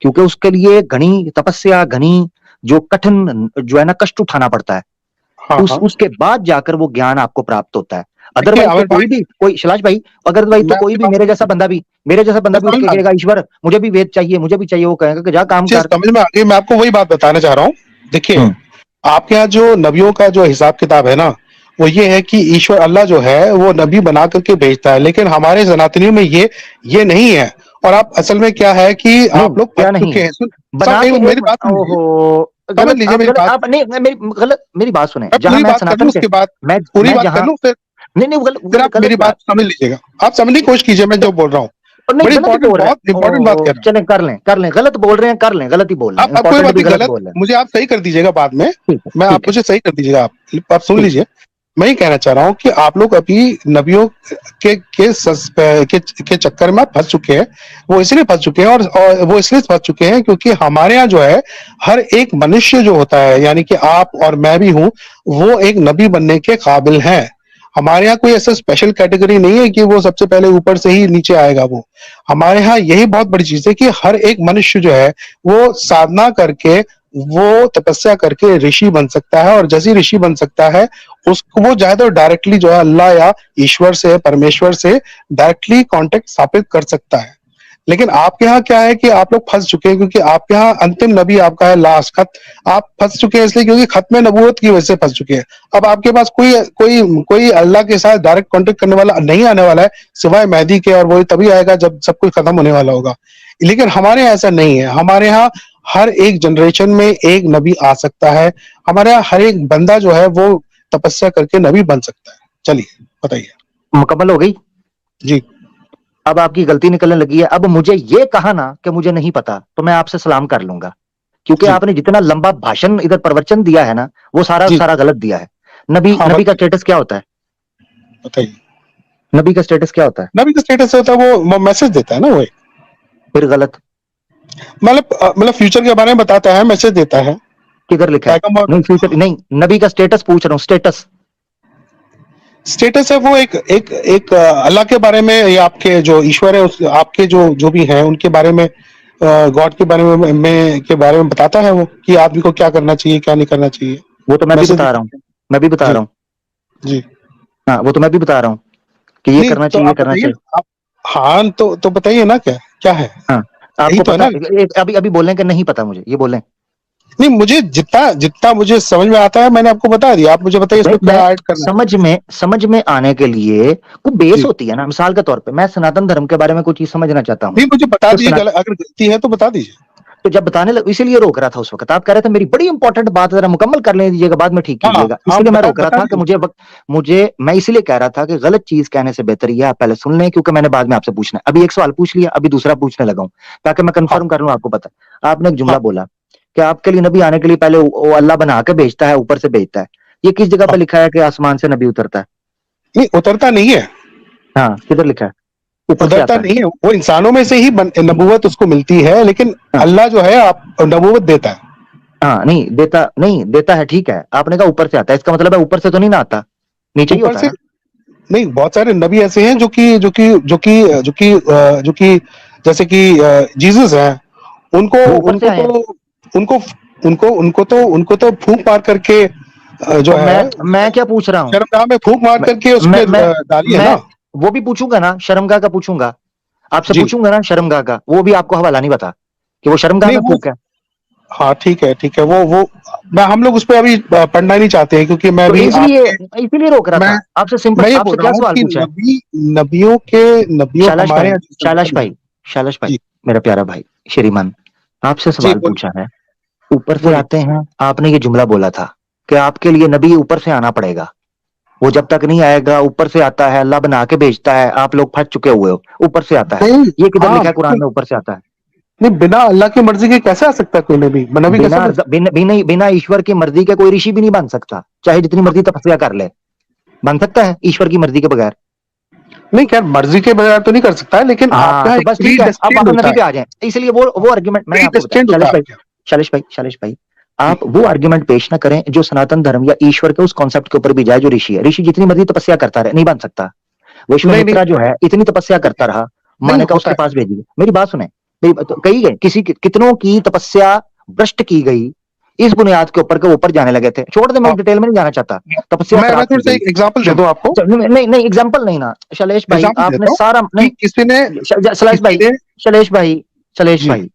Speaker 1: क्योंकि उसके लिए घनी तपस्या, घनी जो कठिन जो है ना कष्ट उठाना पड़ता है।
Speaker 2: हाँ हाँ,
Speaker 1: उसके बाद जाकर वो ज्ञान आपको प्राप्त होता है।
Speaker 2: देखिए
Speaker 1: अदरवाइज तो
Speaker 2: आमिर भाई,
Speaker 1: कोई शैलाश भाई, अदरवाइज तो
Speaker 2: मैं
Speaker 1: कोई
Speaker 2: आपकी
Speaker 1: भी
Speaker 2: बात
Speaker 1: मेरे जैसा
Speaker 2: मैं
Speaker 1: बंदा भी उठ
Speaker 2: समझ
Speaker 1: के
Speaker 2: में आ
Speaker 1: कहेगा
Speaker 2: गई,
Speaker 1: ईश्वर मुझे भी वेद चाहिए, मुझे भी चाहिए, वो कहेगा कि जा काम
Speaker 2: मुझे
Speaker 1: कर।
Speaker 2: समझ में आ गई। मैं आपको वही बात बताना चाह रहा हूँ। देखिए,
Speaker 1: हम्म
Speaker 2: आपके यहाँ जो नबियों का जो हिसाब किताब है ना, वो ये है कि ईश्वर अल्लाह जो है वो नबी बना करके भेजता है, लेकिन हमारे सनातनियों में ये नहीं है। और आप असल में क्या है कि
Speaker 1: नहीं,
Speaker 2: आप लोग फंस
Speaker 1: क्या नहीं
Speaker 2: चुके
Speaker 1: है?
Speaker 2: हैं।
Speaker 1: बना के एक
Speaker 2: मेरी
Speaker 1: मिनट,
Speaker 2: बात सुन लीजिए,
Speaker 1: ओहो,
Speaker 2: समझ
Speaker 1: गलत,
Speaker 2: लीजिए
Speaker 1: आप
Speaker 2: मेरी
Speaker 1: गलत,
Speaker 2: बात।
Speaker 1: आप नहीं, मेरी बात सुने,
Speaker 2: मैं
Speaker 1: जहां
Speaker 2: पूरी
Speaker 1: मैं
Speaker 2: बात कर लूं
Speaker 1: सनातन के,
Speaker 2: उसके बाद,
Speaker 1: मैं
Speaker 2: पूरी
Speaker 1: मैं
Speaker 2: बात कर
Speaker 1: जहां,
Speaker 2: लूं, फिर
Speaker 1: नहीं नहीं,
Speaker 2: आप मेरी
Speaker 1: गलत
Speaker 2: बात
Speaker 1: बात।
Speaker 2: समझ लीजिएगा। आप समझने की कोशिश कीजिए मैं जो बोल रहा हूँ।
Speaker 1: और नहीं,
Speaker 2: बड़ी
Speaker 1: गलत ही
Speaker 2: इंपॉर्टेंट,
Speaker 1: बोल रहे
Speaker 2: बहुत
Speaker 1: हैं,
Speaker 2: इंपॉर्टेंट बात
Speaker 1: ओहो,
Speaker 2: कह रहा हूँ।
Speaker 1: चलें, कर लें, गलत बोल रहे हैं, कर लें, गलत ही बोल रहे हैं,
Speaker 2: आप कोई
Speaker 1: इंपॉर्टेंट
Speaker 2: बात
Speaker 1: भी
Speaker 2: नहीं,
Speaker 1: गलत
Speaker 2: गलत
Speaker 1: बोल रहे हैं।
Speaker 2: मुझे आप सही कर दीजिएगा बाद में।
Speaker 1: ठीक है,
Speaker 2: मैं आप
Speaker 1: ठीक है,
Speaker 2: मुझे सही कर दीजिएगा। आप सुन
Speaker 1: ठीक।
Speaker 2: लीजिए। मैं ये कहना चाह रहा हूँ कि आप लोग अभी नबियों के चक्कर में फंस चुके हैं। वो इसलिए फंस चुके हैं, और वो इसलिए फंस चुके हैं क्योंकि हमारे यहाँ जो है हर एक मनुष्य जो होता है, यानी कि आप और मैं भी हूँ, वो एक नबी बनने के काबिल है। हमारे यहाँ कोई ऐसा स्पेशल कैटेगरी नहीं है कि वो सबसे पहले ऊपर से ही नीचे आएगा। वो हमारे यहाँ यही बहुत बड़ी चीज है कि हर एक मनुष्य जो है वो साधना करके, वो तपस्या करके ऋषि बन सकता है। और जैसे ही ऋषि बन सकता है, उसको वो चाहे तो डायरेक्टली जो है अल्लाह या ईश्वर से, परमेश्वर से डायरेक्टली कांटेक्ट स्थापित कर सकता है। लेकिन आपके यहाँ क्या है कि आप लोग फंस चुके हैं, क्योंकि आपके यहाँ अंतिम नबी आपका है, लास्ट खत। आप फंस चुके हैं इसलिए क्योंकि खत्म नबूवत की वजह से फंस चुके हैं। अब आपके पास कोई कोई कोई अल्लाह के साथ डायरेक्ट कांटेक्ट करने वाला नहीं आने वाला है, सिवाय मेहदी के, और वही तभी आएगा जब सब कुछ खत्म होने वाला होगा। लेकिन हमारे यहाँ ऐसा नहीं है। हमारे यहाँ हर एक जनरेशन में एक नबी आ सकता है। हमारे यहाँ हर एक बंदा जो है वो तपस्या करके नबी बन सकता है। चलिए बताइए।
Speaker 1: मुकम्मल हो गई।
Speaker 2: जी
Speaker 1: अब आपकी गलती निकलने लगी है। अब मुझे ये कहा ना कि मुझे नहीं पता, तो मैं आपसे सलाम कर लूंगा, क्योंकि
Speaker 2: जी
Speaker 1: आपने जितना लंबा भाषण इधर प्रवचन दिया है ना, वो सारा
Speaker 2: जी,
Speaker 1: सारा गलत दिया है। नबी
Speaker 2: हाँ
Speaker 1: नबी का
Speaker 2: बताइए
Speaker 1: स्टेटस क्या होता है?
Speaker 2: बताइए।
Speaker 1: नबी का स्टेटस क्या होता है?
Speaker 2: नबी का स्टेटस होता है वो मैसेज देता है ना, वो
Speaker 1: फिर गलत।
Speaker 2: मतलब फ्यूचर के बारे में बताता है, मैसेज देता है।
Speaker 1: किधर लिखा है?
Speaker 2: पैगंबर
Speaker 1: नहीं, फ्यूचर नहीं, नबी का स्टेटस पूछ रहा हूँ, स्टेटस।
Speaker 2: स्टेटस है वो एक अल्लाह के बारे में, या आपके जो ईश्वर है आपके जो भी हैं उनके बारे में, गॉड के बारे में बताता है वो, कि आदमी को क्या करना चाहिए, क्या नहीं करना चाहिए।
Speaker 1: वो तो मैं भी
Speaker 2: मैसेज।
Speaker 1: बता रहा हूँ, मैं भी बता
Speaker 2: जी
Speaker 1: रहा हूँ।
Speaker 2: जी।
Speaker 1: हाँ, वो तो मैं भी बता रहा हूँ कि ये
Speaker 2: नहीं
Speaker 1: करना
Speaker 2: तो
Speaker 1: चाहिए, ये
Speaker 2: आप
Speaker 1: करना
Speaker 2: बताइए
Speaker 1: चाहिए।
Speaker 2: ना, आप। हाँ तो बताइए ना, क्या क्या है।
Speaker 1: हाँ,
Speaker 2: यही
Speaker 1: आपको
Speaker 2: तो है
Speaker 1: पता,
Speaker 2: ना।
Speaker 1: अभी अभी बोलें कि नहीं पता मुझे, ये बोलें।
Speaker 2: नहीं, मुझे जितना जितना मुझे समझ में आता है मैंने आपको बता दिया। आप मुझे बताइए
Speaker 1: नहीं,
Speaker 2: इसमें
Speaker 1: मैं
Speaker 2: क्या ऐड करना है।
Speaker 1: समझ में आने के लिए कोई बेस
Speaker 2: जी,
Speaker 1: होती है ना। मिसाल के तौर पे मैं सनातन धर्म के बारे में कोई चीज समझना चाहता हूँ,
Speaker 2: नहीं मुझे बता
Speaker 1: तो
Speaker 2: दीजिए, अगर गलती है तो बता दीजिए।
Speaker 1: तो जब बताने लग, इसीलिए रोक रहा था उस वक्त। आप कह रहे थे मेरी बड़ी इंपॉर्टेंट बात जरा मुकम्मल कर ले दीजिएगा, बाद में ठीक
Speaker 2: हाँ
Speaker 1: कीजिएगा,
Speaker 2: हाँ,
Speaker 1: इसलिए मैं
Speaker 2: बता
Speaker 1: रोक रहा
Speaker 2: बता
Speaker 1: था कि
Speaker 2: दीजिए।
Speaker 1: मुझे मैं इसीलिए कह रहा था कि गलत चीज कहने से बेहतर ये आप पहले सुन लें, क्योंकि मैंने बाद में आपसे पूछना है। अभी एक सवाल पूछ लिया, अभी दूसरा पूछने लगा हूं, ताकि मैं
Speaker 2: हाँ
Speaker 1: कंफर्म कर लूं आपको पता। आपने एक
Speaker 2: हाँ
Speaker 1: जुमला बोला कि आपके लिए नबी आने के लिए पहले वो अल्लाह बना के भेजता है, ऊपर से भेजता है। ये किस जगह
Speaker 2: हाँ।
Speaker 1: पे लिखा है कि आसमान से नबी उतरता है?
Speaker 2: नहीं, उतरता नहीं है।
Speaker 1: हाँ, किधर लिखा है? ऊपर से
Speaker 2: उतरता
Speaker 1: आता है।
Speaker 2: नहीं है, वो इंसानों में से ही नबूवत उसको मिलती है, लेकिन
Speaker 1: हाँ
Speaker 2: अल्लाह जो है आप नबूवत देता है।
Speaker 1: हाँ, नहीं देता है, ठीक है, आपने कहा ऊपर से आता है, इसका मतलब है ऊपर से तो नहीं ना आता, नीचे ही
Speaker 2: ऊपर
Speaker 1: होता है
Speaker 2: से
Speaker 1: ना।
Speaker 2: नहीं, बहुत सारे नबी ऐसे हैं जो कि जैसे कि जीसस है। उनको
Speaker 1: वो ऊपर से
Speaker 2: उनको
Speaker 1: आए
Speaker 2: तो
Speaker 1: हैं।
Speaker 2: उनको उनको तो फूंक मार करके जो
Speaker 1: और
Speaker 2: है
Speaker 1: मैं क्या पूछ रहा हूँ?
Speaker 2: शर्मगाह में फूंक मार
Speaker 1: मैं
Speaker 2: करके
Speaker 1: मैं
Speaker 2: उसमें
Speaker 1: मैं
Speaker 2: डाली है
Speaker 1: मैं
Speaker 2: ना।
Speaker 1: वो भी पूछूंगा ना, शर्मगाह का पूछूंगा, आपसे
Speaker 2: जी,
Speaker 1: पूछूंगा ना शर्मगाह का, वो भी आपको हवाला नहीं बता कि वो शर्मगाह
Speaker 2: नहीं
Speaker 1: में
Speaker 2: वो,
Speaker 1: फूक है।
Speaker 2: हाँ ठीक है वो मैं, हम लोग उस पर अभी पढ़ना नहीं चाहते हैं, क्योंकि मैं
Speaker 1: तो
Speaker 2: भी
Speaker 1: इसलिए
Speaker 2: आपके
Speaker 1: इसलिए रोक रहा
Speaker 2: मैं
Speaker 1: था आपसे। सिंपल,
Speaker 2: मैं ये
Speaker 1: आपसे
Speaker 2: बोल रहा
Speaker 1: क्या
Speaker 2: हूँ
Speaker 1: सवाल
Speaker 2: कि
Speaker 1: पूछा है?
Speaker 2: नबियों
Speaker 1: शैलाश
Speaker 2: हमारे
Speaker 1: भाई,
Speaker 2: यहाँ जो
Speaker 1: शैलाश
Speaker 2: संतान है।
Speaker 1: भाई, शैलाश भाई,
Speaker 2: जी
Speaker 1: मेरा प्यारा भाई, श्रीमान, आपसे
Speaker 2: जी,
Speaker 1: सवाल
Speaker 2: बोलिए
Speaker 1: पूछा है, ऊपर से
Speaker 2: बोलिए।
Speaker 1: आते हैं, आपने ये जुमला बोला था कि आपके लिए नबी ऊपर से आना पड़ेगा, वो जब तक नहीं आएगा, ऊपर से आता है, अल्लाह बना के भेजता है, आप लोग फंस चुके हुए हो, ऊपर से आता है।
Speaker 2: नहीं,
Speaker 1: ये किधर
Speaker 2: हाँ
Speaker 1: लिखा है कुरान
Speaker 2: बिल्कुल
Speaker 1: में ऊपर से आता है?
Speaker 2: नहीं, बिना अल्लाह की मर्जी के कैसे आ सकता है कोई नबी? नबी कैसे
Speaker 1: बिना
Speaker 2: बन सकता
Speaker 1: बिना बिना बिना ईश्वर की मर्जी के कोई ऋषि भी नहीं बन सकता, चाहे जितनी मर्जी तपस्या कर ले। बन सकता है ईश्वर की मर्जी के बगैर?
Speaker 2: है? नहीं, खैर मर्जी के बगैर तो नहीं कर सकता है, लेकिन आपके
Speaker 1: हाँ,
Speaker 2: यहाँ
Speaker 1: तो
Speaker 2: एक
Speaker 1: बस
Speaker 2: प्री
Speaker 1: ठीक है, अब
Speaker 2: डेस्टिन्ड
Speaker 1: हम
Speaker 2: होता
Speaker 1: नबी पे
Speaker 2: है,
Speaker 1: आ जाएं। इसलिए वो आर्ग्यूमेंट मैंने
Speaker 2: प्री
Speaker 1: आपको बताया,
Speaker 2: डेस्टिन्ड होता है आपके यहाँ।
Speaker 1: शैलेश भाई, आप वो आर्ग्यूमेंट पेश ना करें जो सनातन धर्म या ईश्वर के उस कॉन्सेप्ट के ऊपर भी जाए जो ऋषि है। ऋषि जितनी मर्जी तपस्या करता रहे, नहीं बन सकता।
Speaker 2: नहीं नहीं
Speaker 1: विश्वामित्रा जो है इतनी तपस्या करता रहा, माँ
Speaker 2: नहीं
Speaker 1: ने कहा
Speaker 2: होता
Speaker 1: उसके
Speaker 2: है।
Speaker 1: पास भेजिए। मेरी बात सुने, तो कही गई कितनों की तपस्या भ्रष्ट की गई इस बुनियाद के ऊपर के ऊपर जाने लगे थे। छोड़ दे, मैं
Speaker 2: आप
Speaker 1: डिटेल में नहीं जाना चाहता, तपस्या
Speaker 2: मैं
Speaker 1: खराब
Speaker 2: थोड़ा
Speaker 1: की
Speaker 2: सा
Speaker 1: गई।
Speaker 2: एक एग्जांपल दे दूं आपको।
Speaker 1: नहीं नहीं, एग्जाम्पल नहीं ना शैलेश भाई,
Speaker 2: एग्जांपल
Speaker 1: आपने
Speaker 2: देता हूँ
Speaker 1: सारा
Speaker 2: कि
Speaker 1: नहीं।
Speaker 2: किसी ने
Speaker 1: शैलेश भाई,
Speaker 2: किसी ने
Speaker 1: शैलेश भाई, शैलेश
Speaker 2: जी
Speaker 1: भाई,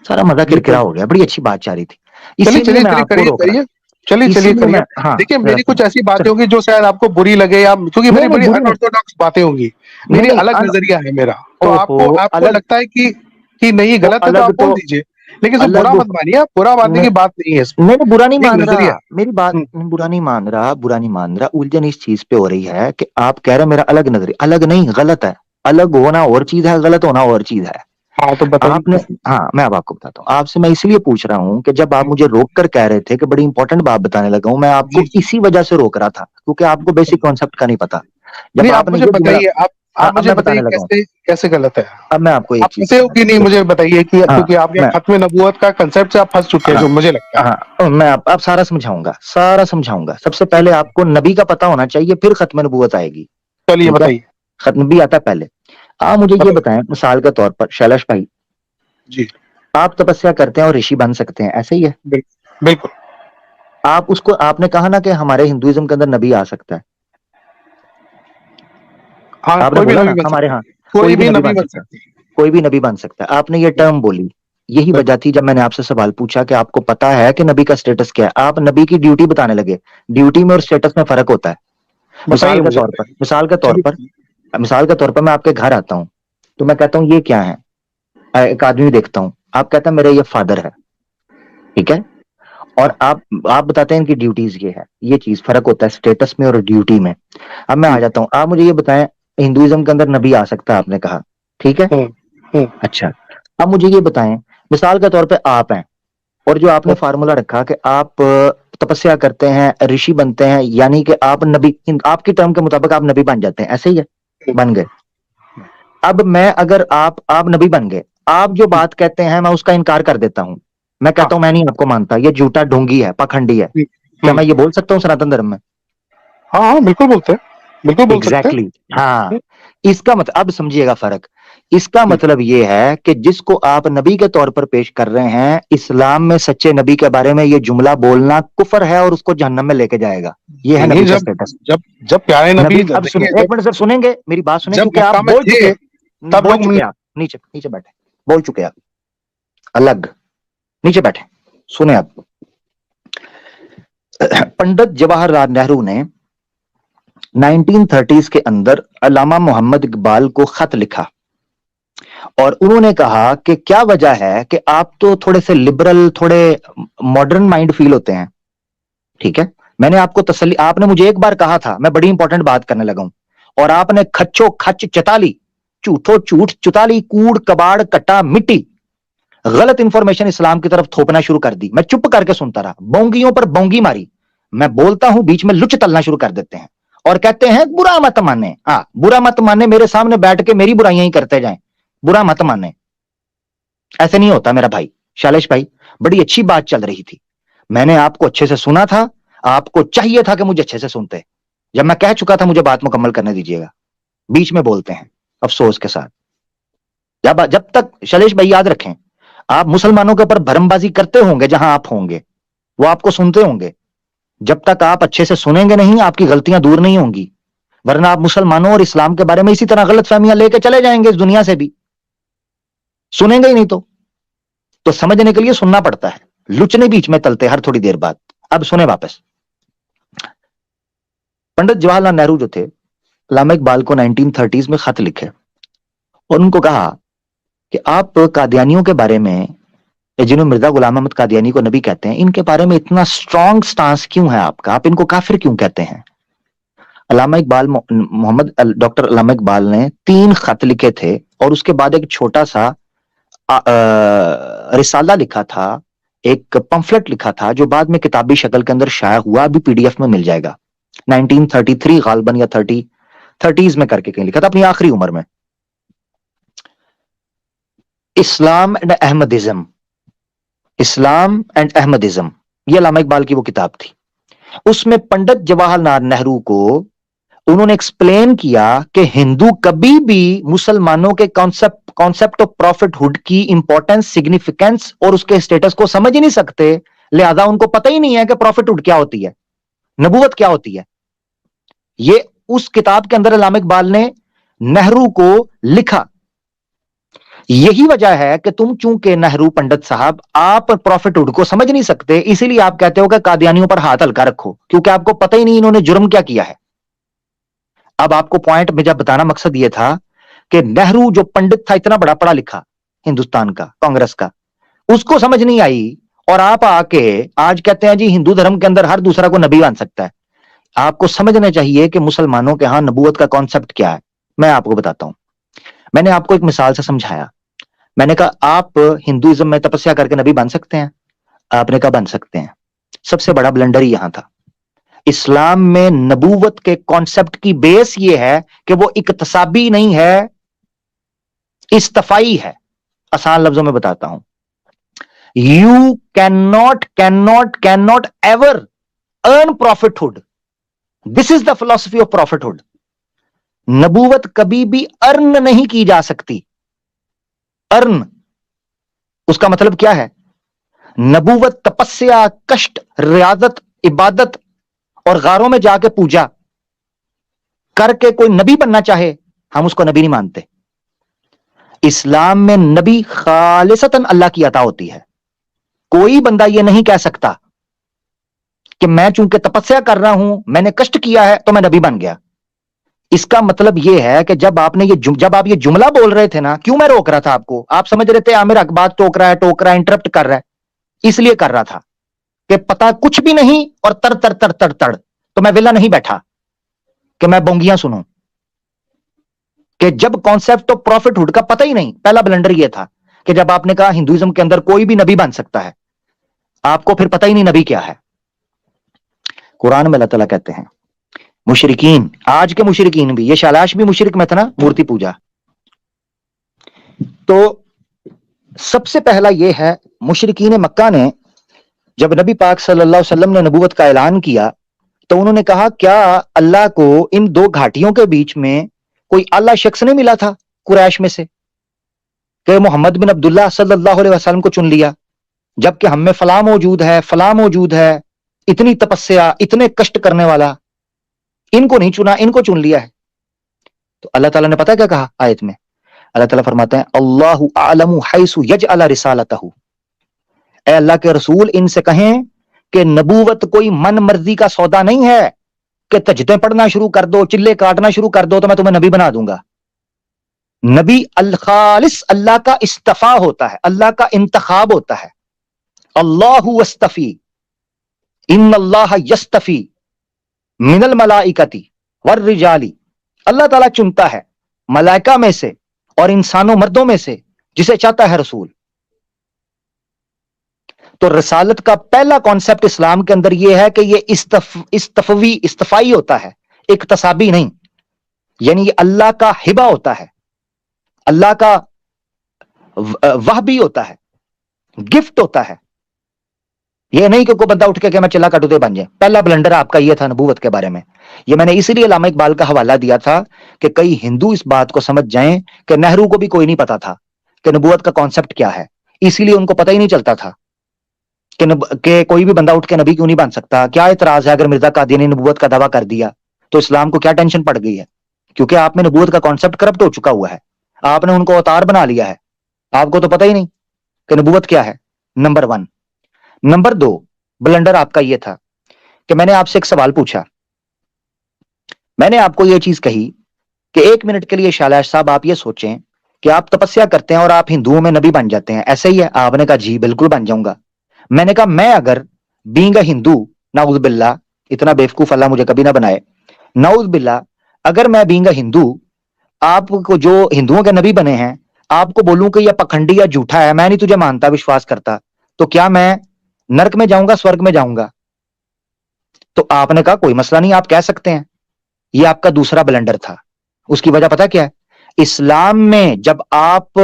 Speaker 1: सारा मजा
Speaker 2: जी
Speaker 1: किरकिरा हो गया, बड़ी अच्छी बात जा रही थी,
Speaker 2: चलिए
Speaker 1: इसीलिए
Speaker 2: चलिए
Speaker 1: मैं
Speaker 2: चलिए,
Speaker 1: आपको
Speaker 2: करिए
Speaker 1: रोक रहा
Speaker 2: करिए, चलिए चलिए
Speaker 1: इसीलिए
Speaker 2: करिए।
Speaker 1: मैं, हाँ
Speaker 2: देखिए,
Speaker 1: जरा
Speaker 2: मेरी
Speaker 1: सुनो,
Speaker 2: कुछ ऐसी बातें
Speaker 1: चलो,
Speaker 2: होंगी जो शायद आपको बुरी लगे, या क्योंकि मेरी
Speaker 1: नहीं नहीं
Speaker 2: बड़ी
Speaker 1: बुरी नहीं,
Speaker 2: अनऑर्थोडॉक्स बातें होंगी,
Speaker 1: नहीं
Speaker 2: मेरी
Speaker 1: नहीं
Speaker 2: अलग नजरिया है मेरा। तो
Speaker 1: ओहो,
Speaker 2: आपको आपको
Speaker 1: अलग
Speaker 2: लगता है कि नहीं, ये
Speaker 1: तो
Speaker 2: गलत है, तो
Speaker 1: अलग
Speaker 2: आप बोल
Speaker 1: तो
Speaker 2: दीजिए, लेकिन इसको बुरा
Speaker 1: अलग
Speaker 2: मत मानिए। आप बुरा मानने
Speaker 1: नहीं,
Speaker 2: की बात नहीं है इसमें,
Speaker 1: मैं बुरा नहीं
Speaker 2: एक
Speaker 1: मान
Speaker 2: नजरिया
Speaker 1: रहा,
Speaker 2: है।
Speaker 1: मेरी बात बुरा नहीं मान रहा। उलझन इस चीज पे हो रही है कि आप कह रहे हैं मेरा अलग नजरिया, अलग नहीं, गलत है। अलग होना और चीज है, गलत होना और चीज है।
Speaker 2: हाँ तो बताइए।
Speaker 1: आपने, हाँ मैं अब आपको बताता हूँ, आपसे मैं इसलिए पूछ रहा हूँ कि जब आप मुझे रोक कर कह रहे थे कि बड़ी इंपॉर्टेंट बात बताने लगा हूँ, मैं
Speaker 2: जी
Speaker 1: आपको
Speaker 2: जी।
Speaker 1: इसी वजह से रोक रहा था क्योंकि आपको बेसिक कॉन्सेप्ट का नहीं पता। जब
Speaker 2: नहीं, आप
Speaker 1: आपने
Speaker 2: मुझे
Speaker 1: ये जुमला,
Speaker 2: बताइए,
Speaker 1: हाँ
Speaker 2: आप
Speaker 1: अब
Speaker 2: मुझे
Speaker 1: मैं
Speaker 2: बताइए
Speaker 1: बताने लगा हूँ,
Speaker 2: कैसे कैसे गलत है।
Speaker 1: अब मैं आपको
Speaker 2: आप
Speaker 1: एक चीज
Speaker 2: फंसे हो
Speaker 1: बताना
Speaker 2: कि नहीं,
Speaker 1: देखिए,
Speaker 2: मुझे बताइए, कि
Speaker 1: हाँ
Speaker 2: क्योंकि आपके
Speaker 1: मैं,
Speaker 2: खत्म नबूवत का कंसेप्ट से आप फंस चुके हैं,
Speaker 1: हाँ
Speaker 2: जो मुझे लगता है।
Speaker 1: हाँ मैं आप सारा समझाऊंगा, सारा समझाऊंगा। सबसे पहले आपको नबी का पता होना चाहिए, फिर खत्म नबूवत आएगी।
Speaker 2: चलिए
Speaker 1: ठीक है,
Speaker 2: बताइए।
Speaker 1: खत्म नबी आता है पहले। आप मुझे ये
Speaker 2: बताइए।
Speaker 1: बताएं मिसाल के तौर पर शैलेश भाई,
Speaker 2: जी
Speaker 1: आप तपस्या करते हैं और ऋषि बन सकते हैं, ऐसे ही है?
Speaker 2: बिल्कुल बिल्कुल।
Speaker 1: आप उसको, आपने कहा ना कि हमारे हिंदुइज्म के अंदर नबी आ सकता है,
Speaker 2: हाँ,
Speaker 1: आपने
Speaker 2: कोई भी
Speaker 1: बोला
Speaker 2: नबी
Speaker 1: ना
Speaker 2: बन
Speaker 1: हमारे
Speaker 2: सकता है,
Speaker 1: यहाँ कोई
Speaker 2: कोई
Speaker 1: भी
Speaker 2: भी
Speaker 1: नबी
Speaker 2: नबी
Speaker 1: बन
Speaker 2: बन
Speaker 1: सकता है,
Speaker 2: सकती है।
Speaker 1: कोई भी नबी बन सकता है। आपने ये टर्म बोली, यही
Speaker 2: बिल्कुल।
Speaker 1: वजह थी जब मैंने आपसे सवाल पूछा कि आपको पता है कि नबी का स्टेटस क्या है। आप नबी की ड्यूटी बताने लगे, ड्यूटी में और स्टेटस में फर्क होता है।
Speaker 2: बताइए मुझे, बताइए। चलिए बताइए।
Speaker 1: मिसाल के तौर पर मैं आपके घर आता हूं, तो मैं कहता हूं ये क्या है, एक आदमी देखता हूं, आप कहता है मेरे ये फादर है, ठीक है, और
Speaker 2: हाँ।
Speaker 1: आप बताते हैं इनकी ड्यूटीज ये है, ये चीज फर्क होता है स्टेटस में और ड्यूटी में। अब मैं आ
Speaker 2: हम्म
Speaker 1: जाता हूं, आप मुझे ये बताएं, हिंदुइज्म के अंदर नबी आ सकता है आपने कहा, ठीक है,
Speaker 2: हम्म हम्म
Speaker 1: अच्छा, अब मुझे ये बताएं, मिसाल के तौर पे आप हैं, और जो आपने
Speaker 2: हम्म,
Speaker 1: फार्मूला रखा कि आप तपस्या करते हैं, ऋषि बनते हैं, यानी कि आप नबी, आपकी टर्म के मुताबिक आप नबी बन जाते हैं, ऐसे ही है, बन गए। अब मैं, अगर आप नबी बन गए, आप जो बात कहते हैं मैं उसका इनकार कर देता हूं, मैं
Speaker 2: हाँ।
Speaker 1: कहता हूं मैं नहीं आपको मानता, ये झूठा ढोंगी है, पाखंडी है,
Speaker 2: हम्म
Speaker 1: क्या
Speaker 2: हम्म,
Speaker 1: मैं ये बोल सकता हूं सनातन धर्म में?
Speaker 2: हाँ हाँ, बिल्कुल बोलते हैं, बिल्कुल बोल सकते हैं।
Speaker 1: Exactly exactly. हाँ, इसका मतलब, अब समझिएगा फर्क, इसका
Speaker 2: हम्म,
Speaker 1: मतलब ये है कि जिसको आप नबी के तौर पर पेश कर रहे हैं, इस्लाम में सच्चे नबी के बारे में ये जुमला बोलना कुफर है और उसको जहन्नम में लेके जाएगा। ये है
Speaker 2: नहीं,
Speaker 1: नबी का
Speaker 2: जब
Speaker 1: स्टेटस।
Speaker 2: जब जब प्यारे नबी,
Speaker 1: नबी, अब सुने,
Speaker 2: देखिए,
Speaker 1: एक मिनट सर, सुनेंगे मेरी बात, सुने,
Speaker 2: जब
Speaker 1: क्योंकि आप
Speaker 2: मक्का में
Speaker 1: बोल
Speaker 2: थे
Speaker 1: चुके,
Speaker 2: तब
Speaker 1: बोल
Speaker 2: लोग
Speaker 1: चुके आप, नीचे नीचे बैठे, बोल चुके आप, अलग, नीचे बैठे, सुने आप। पंडित जवाहरलाल नेहरू ने 1930s के अंदर अल्लामा मोहम्मद इकबाल को खत लिखा और उन्होंने कहा कि क्या वजह है कि आप तो थोड़े से लिबरल, थोड़े मॉडर्न माइंड फील होते हैं, ठीक है, मैंने आपको तसल्ली, आपने मुझे एक बार कहा था, मैं बड़ी इंपॉर्टेंट बात करने लगा हूं, और आपने खच्चो खच चताली, झूठो झूठ चुताली, कूड़ कबाड़ कट्टा मिट्टी, गलत इंफॉर्मेशन इस्लाम की तरफ थोपना शुरू कर दी। मैं चुप करके सुनता रहा, बोंगियों पर बोंगी मारी। मैं बोलता हूं, बीच में लुच तलना शुरू कर देते हैं और कहते हैं बुरा मत माने, हाँ बुरा मत माने, मेरे सामने बैठ के मेरी बुराइयां ही करते जाएं, बुरा मत माने। ऐसे नहीं होता मेरा भाई शैलेश भाई, बड़ी अच्छी बात चल रही थी, मैंने आपको अच्छे से सुना था, आपको चाहिए था कि मुझे अच्छे से सुनते। जब मैं कह चुका था मुझे बात मुकम्मल करने दीजिएगा, बीच में बोलते हैं अफसोस के साथ। जब तक शैलेश भाई याद रखें, आप मुसलमानों के ऊपर भरमबाजी करते होंगे जहां आप होंगे, वो आपको सुनते होंगे, जब तक आप अच्छे से सुनेंगे नहीं, आपकी गलतियां दूर नहीं होंगी, वरना आप मुसलमानों और इस्लाम के बारे में इसी तरह गलत फहमियां लेके चले जाएंगे इस दुनिया से भी, सुनेंगे ही नहीं तो समझने के लिए सुनना पड़ता है, लुचने बीच में तलते हर थोड़ी देर बाद। अब सुने वापस, पंडित जवाहरलाल नेहरू जो थे, अल्लामा इकबाल को 1930s में खत लिखे और उनको कहा कि आप कादियानियों के बारे में जिन्होंने मिर्जा गुलाम अहमद कादियानी को नबी कहते हैं, इनके बारे में इतना स्ट्रॉन्ग स्टांस क्यों है आपका? आप इनको काफिर क्यों कहते हैं? अल्लामा इकबाल, डॉक्टर अल्लामा इकबाल ने 3 खत लिखे थे और उसके बाद एक छोटा सा रिसाला लिखा था, एक पंफलेट लिखा था, जो बाद में किताबी शक्ल के अंदर शाया हुआ, अभी पीडीएफ में मिल जाएगा। 1933 गालबन या 30s में करके कहीं लिखा था, अपनी आखिरी उम्र में। इस्लाम एंड अहमदिज्म, इस्लाम एंड अहमदिज्म, ये अल्लामा इकबाल की वो किताब थी। उसमें पंडित जवाहरलाल नेहरू को उन्होंने एक्सप्लेन किया कि हिंदू कभी भी मुसलमानों के कॉन्सेप्ट ऑफ प्रॉफिटहुड की इंपॉर्टेंस, सिग्निफिकेंस और उसके स्टेटस को समझ ही नहीं सकते, लिहाजा उनको पता ही नहीं है कि प्रॉफिटहुड क्या होती है, नबूवत क्या होती है। ये उस किताब के अंदर अल्लामा इकबाल ने नेहरू को लिखा। यही वजह है कि तुम, चूंकि नेहरू पंडित साहब, आप प्रॉफिटहुड को समझ नहीं सकते, इसीलिए आप कहते हो कि कादियानियों पर हाथ हल्का रखो, क्योंकि आपको पता ही नहीं इन्होंने जुर्म क्या किया है। अब आपको पॉइंट में जब बताना मकसद यह था कि नेहरू जो पंडित था, इतना बड़ा पढ़ा लिखा, हिंदुस्तान का, कांग्रेस का, उसको समझ नहीं आई, और आप आके आज कहते हैं जी हिंदू धर्म के अंदर हर दूसरा को नबी बन सकता है। आपको समझना चाहिए कि मुसलमानों के यहां नबूवत का कॉन्सेप्ट क्या है। मैं आपको बताता हूं। मैंने आपको एक मिसाल से समझाया। मैंने कहा आप हिंदुइज्म में तपस्या करके नबी बन सकते हैं? आपने कहा बन सकते हैं। सबसे बड़ा ब्लंडर ही यहां था। इस्लाम में नबूवत के कॉन्सेप्ट की बेस ये है कि वो इक्तसाबी नहीं है, इस्तफाई है। आसान लफ्जों में बताता हूं, you can not ever earn prophethood. This is the philosophy of prophethood. नबूवत कभी भी अर्न नहीं की जा सकती। अर्न, उसका मतलब क्या है? नबूवत तपस्या, कष्ट, रियाजत, इबादत और गारों में जाके पूजा करके कोई नबी बनना चाहे, हम उसको नबी नहीं मानते। इस्लाम में नबी खालिसतन अल्लाह की अता होती है। कोई बंदा यह नहीं कह सकता कि मैं चूंकि तपस्या कर रहा हूं, मैंने कष्ट किया है तो मैं नबी बन गया। इसका मतलब यह है कि जब आप ये जुमला बोल रहे थे ना, क्यों मैं रोक रहा था आपको? आप समझ रहे थे आमिर अकबार टोक रहा है, इंटरप्ट कर रहा है। इसलिए कर रहा था कि पता कुछ भी नहीं और तर तर तर तर तर, तो मैं विला नहीं बैठा कि मैं बोंगियां सुनूं। कि जब कॉन्सेप्ट ऑफ प्रॉफिटहुड का पता ही नहीं, पहला ब्लंडर यह था कि जब आपने कहा हिंदुइज्म के अंदर कोई भी नबी बन सकता है, आपको फिर पता ही नहीं नबी क्या है। कुरान में अल्लाह ताला कहते हैं, मुशरिकीन, आज के मुशरिकीन भी, ये शालाश भी मुशरिक में था ना, मूर्ति पूजा। तो सबसे पहला यह है, मुशरिकीन मक्का ने जब नबी पाक सल्लल्लाहु अलैहि वसल्लम ने नबूवत का ऐलान किया, तो उन्होंने कहा क्या अल्लाह को इन 2 घाटियों के बीच में कोई आला शख्स नहीं मिला था कुरैश में से, कि मोहम्मद बिन अब्दुल्ला सल्लल्लाहु अलैहि वसल्लम को चुन लिया, जबकि हम में फला मौजूद है, इतनी तपस्या, इतने कष्ट करने वाला, इनको नहीं चुना, इनको चुन लिया है। तो अल्लाह ताला ने पता क्या कहा आयत में? अल्लाह ताला फरमाते हैं, अल्लाहु आलमु हैसु यजअल रिसालतहु। ऐ अल्लाह के रसूल, इनसे कहें कि नबूवत कोई मन मर्जी का सौदा नहीं है कि तजदे पढ़ना शुरू कर दो, चिल्ले काटना शुरू कर दो तो मैं तुम्हें नबी बना दूंगा। नबी अल खालिस अल्लाह का इस्तफा होता है, अल्लाह का इंतखाब होता है। अल्लाहु वस्तफी इन्नल्लाह यस्तफी मिनल मलाइकती वर रिजाली। अल्लाह ताला चुनता है मलाइका में से और इंसानों मर्दों में से जिसे चाहता है रसूल। तो रसालत का पहला कॉन्सेप्ट इस्लाम के अंदर यह है कि यह इस्तफाई होता है, इक्तसाबी नहीं। यानी ये अल्लाह का हिबा होता है, अल्लाह का वहबी होता है, गिफ्ट होता है। यह नहीं कि कोई बंदा उठ के मैं चिल्ला काटू दे बन जाए। पहला ब्लंडर आपका यह था नबूवत के बारे में। यह मैंने इसीलिए अल्लामा इकबाल का हवाला दिया था कि कई हिंदू इस बात को समझ जाएं कि नेहरू को भी कोई नहीं पता था कि नबूवत का कॉन्सेप्ट क्या है, इसीलिए उनको पता ही नहीं चलता था कि कोई भी बंदा उठ के नबी क्यों नहीं बन सकता। क्या एतराज है अगर मिर्जा कादियानी ने नबूवत का दावा कर दिया तो इस्लाम को क्या टेंशन पड़ गई है? क्योंकि आप में नबूवत का कॉन्सेप्ट करप्ट हो चुका हुआ है, आपने उनको अवतार बना लिया है, आपको तो पता ही नहीं कि नबूवत क्या है। नंबर 1। नंबर 2 ब्लंडर आपका यह था कि मैंने आपसे एक सवाल पूछा, मैंने आपको यह चीज कही कि 1 मिनट के लिए शालाश साहब आप ये सोचें कि आप तपस्या करते हैं और आप हिंदुओं में नबी बन जाते हैं, ऐसे ही है? आपने कहा जी बिल्कुल बन जाऊंगा। मैंने कहा मैं अगर बीइंग अ हिंदू, नाउज़ बिल्लाह, इतना बेवकूफ अल्लाह मुझे कभी ना बनाए, नाउज़ बिल्लाह, अगर मैं बीइंग अ हिंदू आपको जो हिंदुओं के नबी बने हैं आपको बोलूं कि यह पखंडी या झूठा है, मैं नहीं तुझे मानता, विश्वास करता, तो क्या मैं नरक में जाऊंगा, स्वर्ग में जाऊंगा? तो आपने कहा कोई मसला नहीं, आप कह सकते हैं। यह आपका दूसरा ब्लंडर था। उसकी वजह पता क्या है? इस्लाम में जब आप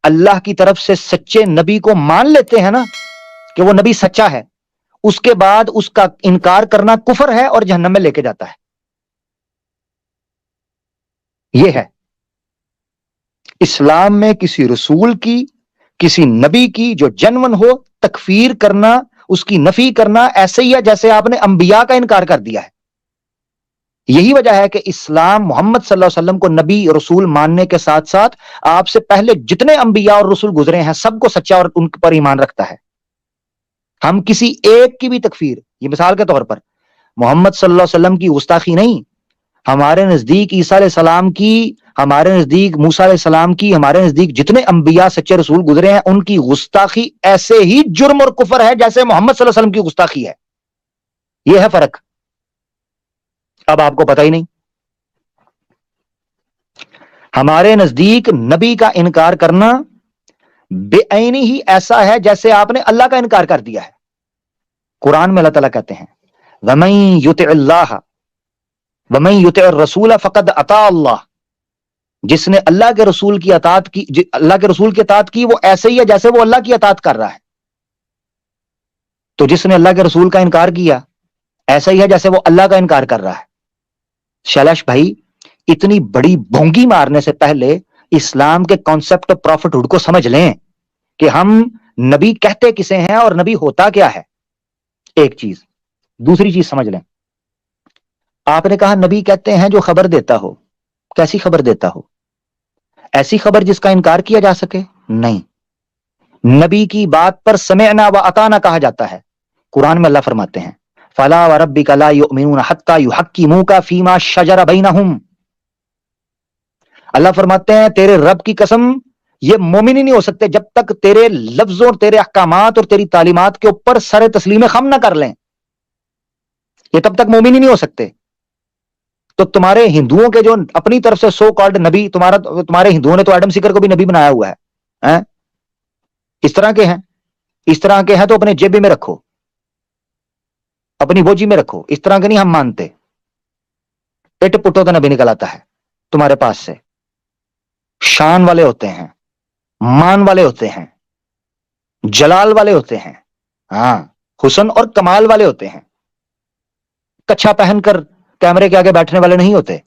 Speaker 1: अल्लाह की तरफ से सच्चे नबी को मान लेते हैं ना कि वो नबी सच्चा है, उसके बाद उसका इनकार करना कुफर है और जहन्नम में लेके जाता है। यह है इस्लाम में किसी रसूल की, किसी नबी की जो जन्वन हो, तकफीर करना, उसकी नफी करना ऐसे ही है जैसे आपने अंबिया का इनकार कर दिया है। यही वजह है कि इस्लाम मोहम्मद सल्लल्लाहु अलैहि वसल्लम को नबी रसूल मानने के साथ साथ आपसे पहले जितने अंबिया और रसूल गुजरे हैं सबको सच्चा और उन पर ईमान रखता है। हम किसी एक की भी तकफीर, ये मिसाल के तौर पर मोहम्मद सल्लल्लाहु अलैहि वसल्लम की गुस्ताखी नहीं, हमारे नजदीक ईसा अलैहिस्सलाम की, हमारे नजदीक मूसा अलैहिस्सलाम की, हमारे नजदीक जितने अंबिया सच्चे रसूल गुजरे हैं उनकी गुस्ताखी ऐसे ही जुर्म और कुफर है जैसे मोहम्मद सल्लल्लाहु अलैहि वसल्लम की गुस्ताखी है। यह है फर्क। अब आपको पता ही नहीं। हमारे नजदीक नबी का इनकार करना बेअनी ही ऐसा है जैसे आपने अल्लाह का इनकार कर दिया है। कुरान में अल्लाह ताला कहते हैं वमन युतिअल्लाह वमन युतिअर रसूल फकद अता अल्लाह, जिसने अल्लाह के रसूल की अतात की, अल्लाह के रसूल की अतात की, वो ऐसे ही है जैसे वो अल्लाह की अतात कर रहा है। तो जिसने अल्लाह के रसूल का इनकार किया ऐसा ही है जैसे वो अल्लाह का इनकार कर रहा है। शैलेश भाई, इतनी बड़ी भोंगी मारने से पहले इस्लाम के कॉन्सेप्ट ऑफ प्रॉफिटहुड को समझ लें कि हम नबी कहते किसे हैं और नबी होता क्या है। एक चीज। दूसरी चीज समझ लें, आपने कहा नबी कहते हैं जो खबर देता हो। कैसी खबर देता हो? ऐसी खबर जिसका इनकार किया जा सके? नहीं। नबी की बात पर समेअना व अताना कहा जाता है। कुरान में अल्लाह फरमाते हैं फला व रब्बिका ला युमिनून हत्ता युहक्किमूका फीमा शजर बैनहुम। अल्लाह फरमाते हैं तेरे रब की कसम, ये मोमिन ही नहीं हो सकते जब तक तेरे लफ्जों, तेरे अहकामात और तेरी तालीमात के ऊपर सर तस्लीम खम ना कर लें, ये तब तक मोमिन ही नहीं हो सकते। तो तुम्हारे हिंदुओं के जो अपनी तरफ से सो कॉल्ड नबी, तुम्हारे हिंदुओं ने तो एडम सीकर को भी नबी बनाया हुआ है? इस तरह के हैं, इस तरह के हैं तो अपने जेबे में रखो, अपनी बोझी में रखो। इस तरह के नहीं हम मानते। पेट पुटो तो नबी निकल आता है तुम्हारे पास से। शान वाले होते हैं, मान वाले होते हैं, जलाल वाले होते हैं, हाँ, हुस्न और कमाल वाले होते हैं। कच्छा पहनकर कैमरे के आगे बैठने वाले नहीं होते।